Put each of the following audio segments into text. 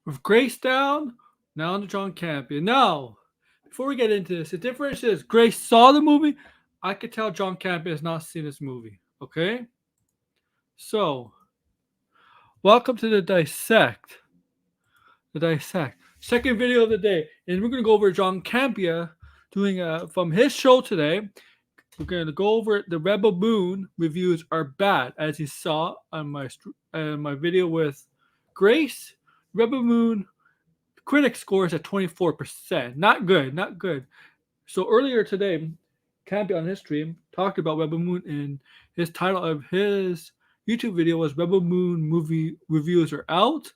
With Grace down, now on to John Campia. Now, before we get into this, the difference is Grace saw the movie. I could tell John Campia has not seen this movie. Okay? So, welcome to The Dissect. Second video of the day. And we're going to go over John Campia doing from his show today. We're going to go over the Rebel Moon reviews are bad, as you saw on my video with Grace. Rebel Moon critic scores at 24%. Not good, not good. So earlier today, Campy on his stream talked about Rebel Moon, and his title of his YouTube video was Rebel Moon movie reviews are out,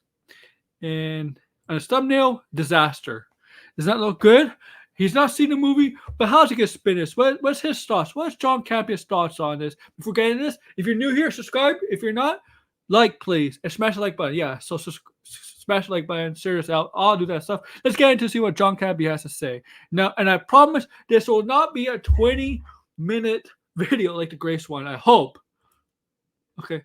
and on his thumbnail, disaster. Does that look good? He's not seen the movie, but how's he gonna spin this? What's his thoughts? What's John Campion's thoughts on this? Before getting this, if you're new here, subscribe. If you're not, like please, and smash the like button. Yeah, so smash the like button. Serious out. I'll do that stuff. Let's get into see what John Campion has to say now. And I promise this will not be a 20-minute video like the Grace one. I hope. Okay.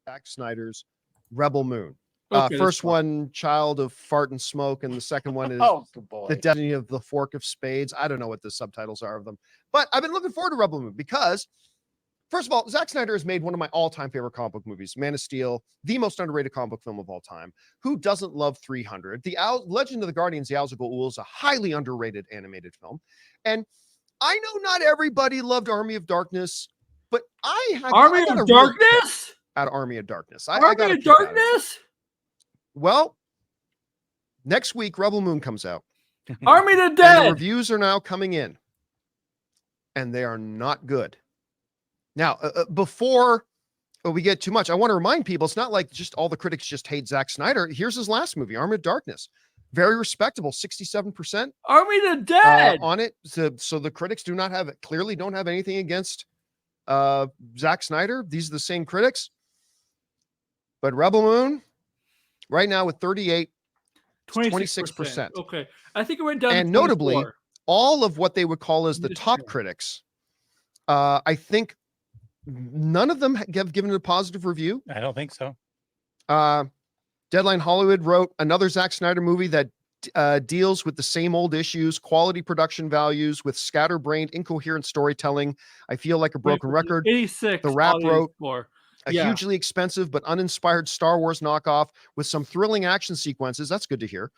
Zack Snyder's Rebel Moon. Okay, first one, Child of Fart and Smoke, and the second one is The Destiny of the Fork of Spades. I don't know what the subtitles are of them, but I've been looking forward to Rebel Moon because, first of all, Zack Snyder has made one of my all-time favorite comic book movies, Man of Steel, the most underrated comic book film of all time. Who doesn't love 300? The Legend of the Guardians, the Owls of Goa'uld is a highly underrated animated film, and I know not everybody loved Army of Darkness, but Army of Darkness. At Army of Darkness. Army of Darkness? Well, next week, Rebel Moon comes out. Army of the Dead! And the reviews are now coming in. And they are not good. Now, before we get too much, I want to remind people, it's not like just all the critics just hate Zack Snyder. Here's his last movie, Army of Darkness. Very respectable, 67%. Army of the Dead! On it. So the critics clearly don't have anything against Zack Snyder. These are the same critics. But Rebel Moon, right now with 26%. Okay. I think it went down and to notably, all of what they would call as the top critics, I think none of them have given it a positive review. I don't think so. Deadline Hollywood wrote another Zack Snyder movie that deals with the same old issues, quality production values with scatterbrained, incoherent storytelling. I feel like a broken record. 86. The Rap wrote a Yeah. hugely expensive but uninspired Star Wars knockoff with some thrilling action sequences. That's good to hear.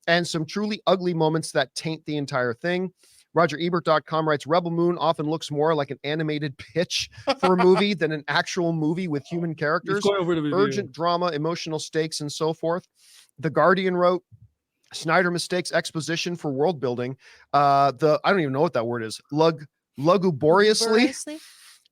And some truly ugly moments that taint the entire thing. RogerEbert.com writes, Rebel Moon often looks more like an animated pitch for a movie than an actual movie with human characters, urgent drama, emotional stakes, and so forth. The Guardian wrote, Snyder mistakes exposition for world building. I don't even know what that word is. Lugubriously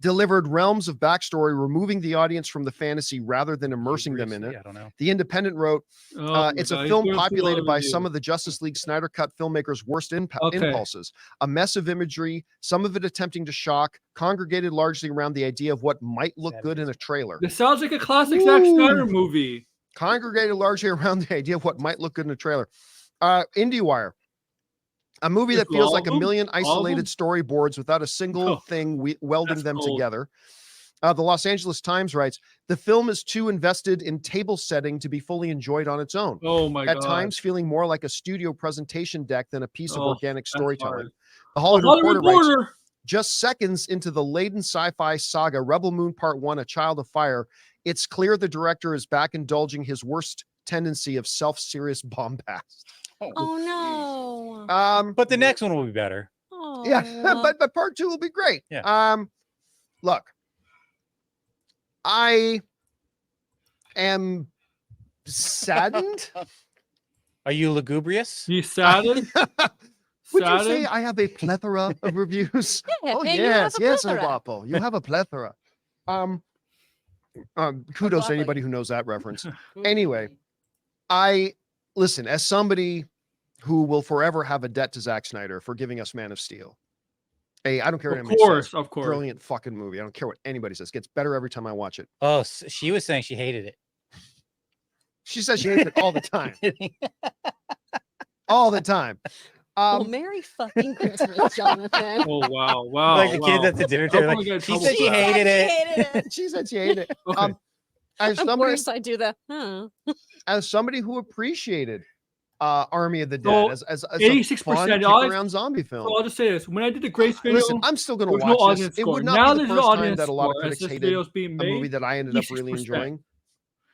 delivered realms of backstory, removing the audience from the fantasy rather than immersing them in it. I don't know. The Independent wrote, it's a film populated by some of the Justice League Snyder Cut filmmakers' worst impulses. A mess of imagery, some of it attempting to shock, congregated largely around the idea of what might look good in a trailer. This sounds like a classic Zack Snyder movie. Congregated largely around the idea of what might look good in a trailer. IndieWire. A movie that feels like a million isolated storyboards without a single thing welding them together. The Los Angeles Times writes, the film is too invested in table setting to be fully enjoyed on its own. Oh my God. At times feeling more like a studio presentation deck than a piece of organic storytelling. The Hollywood Reporter writes, just seconds into the laden sci-fi saga, Rebel Moon Part 1, A Child of Fire, it's clear the director is back indulging his worst tendency of self-serious bombast. Oh no. But the next one will be better. Oh. Yeah, but part 2 will be great. Yeah. Look, I am saddened. Are you lugubrious? You saddened? Would you say I have a plethora of reviews? Yeah, oh and yes, you have a yes, plethora. Guapo. You have a plethora. Kudos to anybody who knows that reference. Anyway, listen, as somebody who will forever have a debt to Zack Snyder for giving us Man of Steel. Hey, I don't care what anybody says. Of course. Brilliant fucking movie. I don't care what anybody says. It gets better every time I watch it. Oh, she was saying she hated it. She says she hates it all the time. All the time. Well, Merry fucking Christmas, Jonathan. Oh, wow. Like the kids at the dinner table. Like, she said she hated it. She said she hated it. Okay. as Of somebody course, I do the. as somebody who appreciated Army of the Dead So, as a 86% fun kick audience- around zombie So film. I'll just say this: when I did the Grace video, Listen, I'm still going there to was no watch this. audience It score. would Now not be there's the an first time audience that a lot of score as critics this hated video's being a movie made. that I ended up really 86%. enjoying.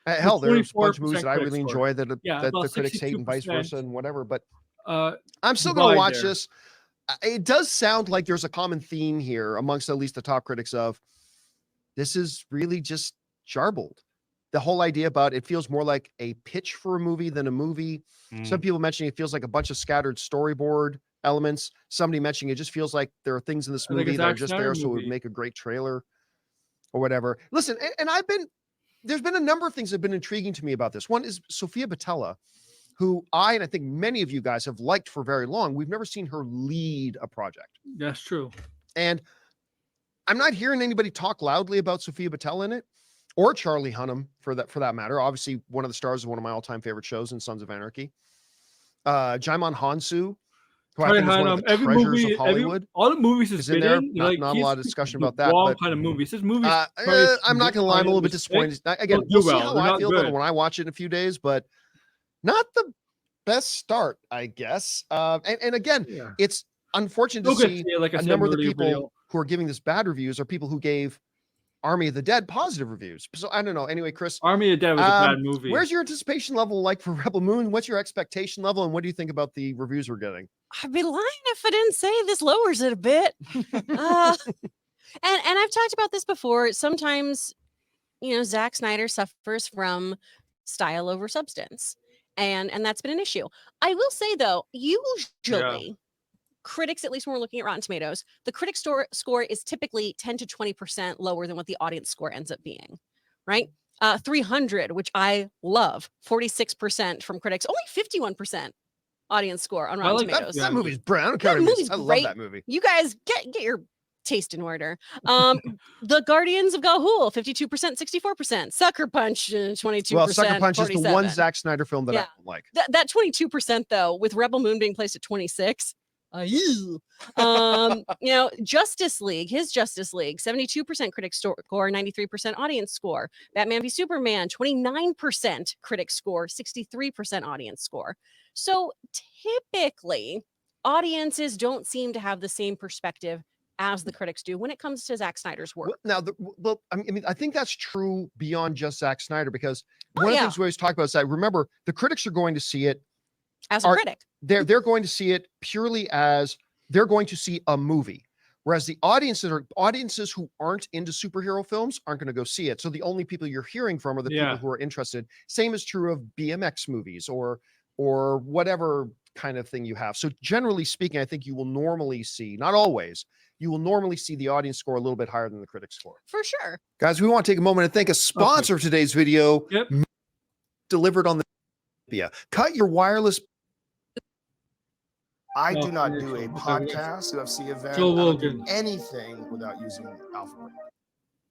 Hell, there's a bunch of movies that I 24% really critic enjoy score. that Yeah, that about the critics hate and vice 62%. versa and whatever. But Uh, I'm still going to divide watch there. this. It does sound like there's a common theme here amongst at least the top critics of this is really just jarbled. The whole idea about it feels more like a pitch for a movie than a movie. Some people mentioning it feels like a bunch of scattered storyboard elements. Somebody mentioning it just feels like there are things in this Like a movie that are Zack just Snyder there so it would movie. make a great trailer or whatever. Listen, and there's been a number of things that have been intriguing to me about this. One is Sofia Boutella, who and I think many of you guys have liked for very long. We've never seen her lead a project. That's true. And I'm not hearing anybody talk loudly about Sofia Boutella in it, or Charlie Hunnam for that matter. Obviously, one of the stars of one of my all-time favorite shows in Sons of Anarchy. Jaimon Hansu, who I think is one of the every treasures movie, of Hollywood, all the movies he's is in been there. in, Not a he's lot of discussion the about that, wrong but kind of movies. His movies, I'm not going to lie. I'm a little bit disappointed. Again, do we'll see well. how They're I not feel about it good. when I watch it in a few days, but not the best start, I guess. And again, Yeah. it's unfortunate to Still good see to see, like I a said number of in the the people video. who are giving this bad reviews are people who gave Army of the Dead positive reviews. So I don't know. Anyway, Chris, Army of Dead was a bad movie. where's your anticipation level like for Rebel Moon? What's your expectation level, and what do you think about the reviews we're getting? I'd be lying if I didn't say this lowers it a bit. And I've talked about this before. Sometimes, Zack Snyder suffers from style over substance, and that's been an issue. I will say though, usually critics, at least when we're looking at Rotten Tomatoes, the critic score is typically 10 to 20% lower than what the audience score ends up being, right? 300, which I love, 46% from critics, only 51% audience score on Rotten like that. Tomatoes. That movie's brilliant. I don't care That what it is. movie's I love great. that movie. You guys get your taste in order. The Guardians of Ga'Hoole, 52%, 64%. Sucker Punch, 22%. Well, Sucker Punch is the one 47. Zack Snyder film that I Yeah. don't like. That 22% though, with Rebel Moon being placed at 26. Justice League, his Justice League, 72% critic score, 93% audience score. Batman v Superman, 29% critic score, 63% audience score. So typically, audiences don't seem to have the same perspective as the critics do when it comes to Zack Snyder's work. Now, I think that's true beyond just Zack Snyder, because one of the yeah. things we always talk about is that, remember, the critics are going to see it As a critic. they're going to see it purely as they're going to see a movie, whereas the audiences who aren't into superhero films aren't going to go see it. So the only people you're hearing from are the people who are interested. Same is true of BMX movies or whatever kind of thing you have. So generally speaking, I think you will normally see, not always, you will normally see the audience score a little bit higher than the critic score. For sure. Guys, we want to take a moment and thank a sponsor of today's video. Yep. Delivered on the cut your wireless. I No, do not it's do a okay. podcast, UFC event, Joe I don't do Rogan. anything without using Alphabet.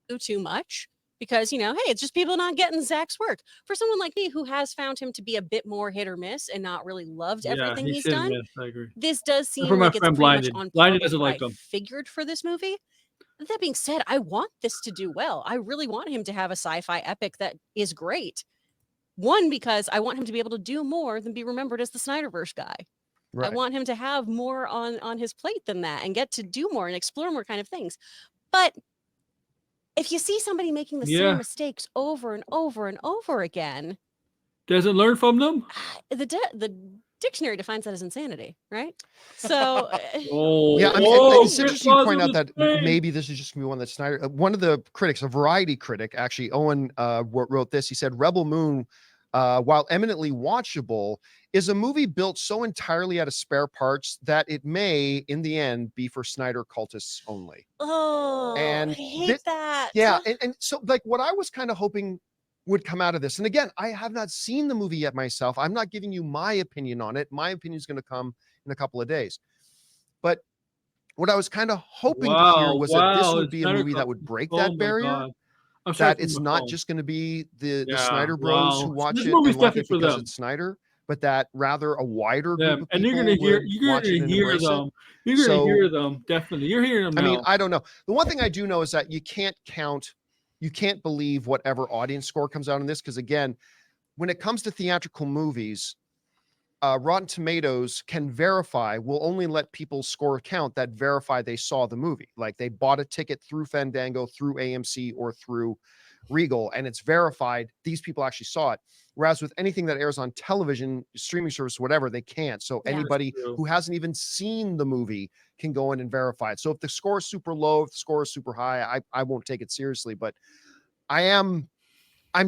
Do too much because, hey, it's just people not getting Zach's work. For someone like me who has found him to be a bit more hit or miss and not really loved everything he's hit and done, miss, I agree. this does seem For my like it's friend pretty Blinded. much on par Blinded with doesn't what like I him. figured for this movie. That being said, I want this to do well. I really want him to have a sci-fi epic that is great. One, because I want him to be able to do more than be remembered as the Snyderverse guy. Right. I want him to have more on his plate than that and get to do more and explore more kind of things. But if you see somebody making the same mistakes over and over and over again, doesn't learn from them. The dictionary defines that as insanity, right? So, yeah, I mean, it's interesting you point out that maybe this is just gonna be one that Snyder. One of the critics, a variety critic, actually, Owen, wrote this. He said, "Rebel Moon, while eminently watchable, is a movie built so entirely out of spare parts that it may, in the end, be for Snyder cultists only." I hate that. Yeah, and so like what I was kind of hoping would come out of this, and again, I have not seen the movie yet myself. I'm not giving you my opinion on it. My opinion is going to come in a couple of days. But what I was kind of hoping to hear was that this would be a movie that would break that barrier. That it's not just going to be the Snyder bros who watch it and like it because it's Snyder, but that rather a wider group of people. And you're gonna hear them. You're gonna hear them, definitely. You're hearing them now. I mean, I don't know. The one thing I do know is that you can't count you can't believe whatever audience score comes out on this. Because again, when it comes to theatrical movies, Rotten Tomatoes will only let people score count that verify they saw the movie. Like they bought a ticket through Fandango, through AMC, or through Regal, and it's verified these people actually saw it. Whereas with anything that airs on television, streaming service, whatever, they can't. So Yeah. anybody That's true. who hasn't even seen the movie can go in and verify it. So if the score is super low, if the score is super high, I won't take it seriously. But I'm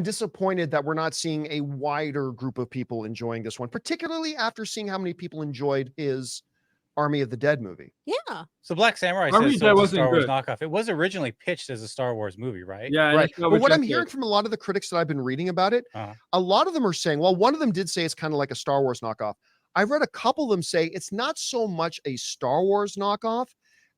disappointed that we're not seeing a wider group of people enjoying this one, particularly after seeing how many people enjoyed his Army of the Dead movie. Yeah. So Black Samurai Army says of so Dead it's a wasn't Star Wars good. knockoff. It was originally pitched as a Star Wars movie, right? Yeah, and Right. it got But what I'm rejected. hearing from a lot of the critics that I've been reading about it, Uh-huh. a lot of them are saying, well, one of them did say it's kind of like a Star Wars knockoff. I've read a couple of them say it's not so much a Star Wars knockoff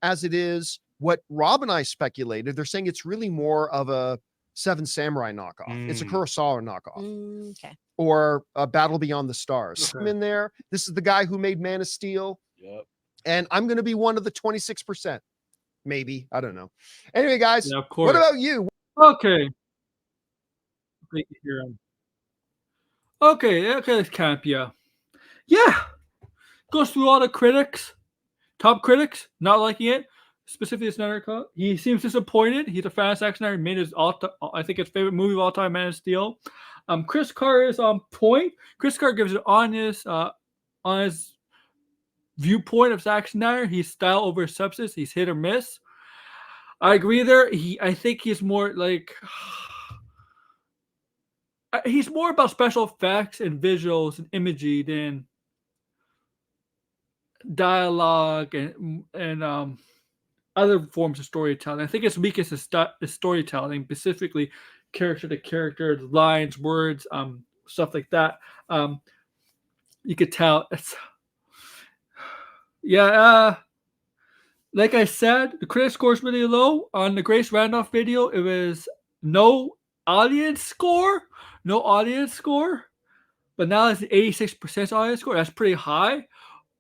as it is what Rob and I speculated. They're saying it's really more of a Seven Samurai knockoff. It's a Mm. Kurosawa knockoff. Okay. Or a Battle Beyond the Stars. Okay. I'm in there. This is the guy who made Man of Steel. Yep. And I'm going to be one of the 26%. Maybe. I don't know. Anyway, guys, Yeah, of course. what about you? Okay. Great to hear him. Okay, it's Campia. Yeah. Goes through all the critics, top critics, not liking it. Specifically, Snyder Cut. He seems disappointed. He's a fan of Zack Snyder. Made his I think his favorite movie of all time, Man of Steel. Chris Carr is on point. Chris Carr gives an honest viewpoint of Zack Snyder. He's style over substance. He's hit or miss. I agree there. I think he's more like he's more about special effects and visuals and imagery than dialogue and other forms of storytelling. I think its weakest is storytelling, specifically character to character, lines, words, stuff like that. You could tell it's like I said, the critic score is really low. On the Grace Randolph video, it was no audience score. But now it's 86% audience score. That's pretty high.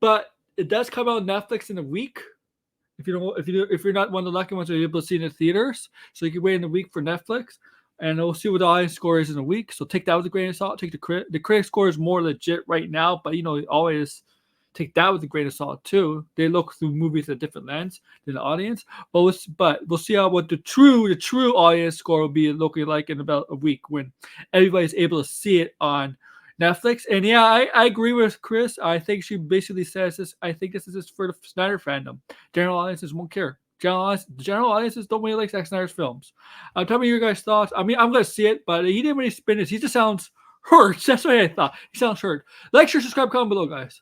But it does come out on Netflix in a week. If you're not one of the lucky ones who are able to see it in the theaters, so you can wait in a week for Netflix, and we'll see what the audience score is in a week. So take that with a grain of salt. Take the critic score is more legit right now, but always take that with a grain of salt too. They look through movies at a different lens than the audience. But we'll see what the true audience score will be looking like in about a week when everybody's able to see it on Netflix. And yeah, I agree with Chris. I think she basically says this. I think this is just for the Snyder fandom. General audiences won't care. General audiences don't really like Zack Snyder's films. Tell me your guys' thoughts. I mean, I'm going to see it, but he didn't really spin it. He just sounds hurt. That's what I thought. He sounds hurt. Like, share, subscribe, comment below, guys.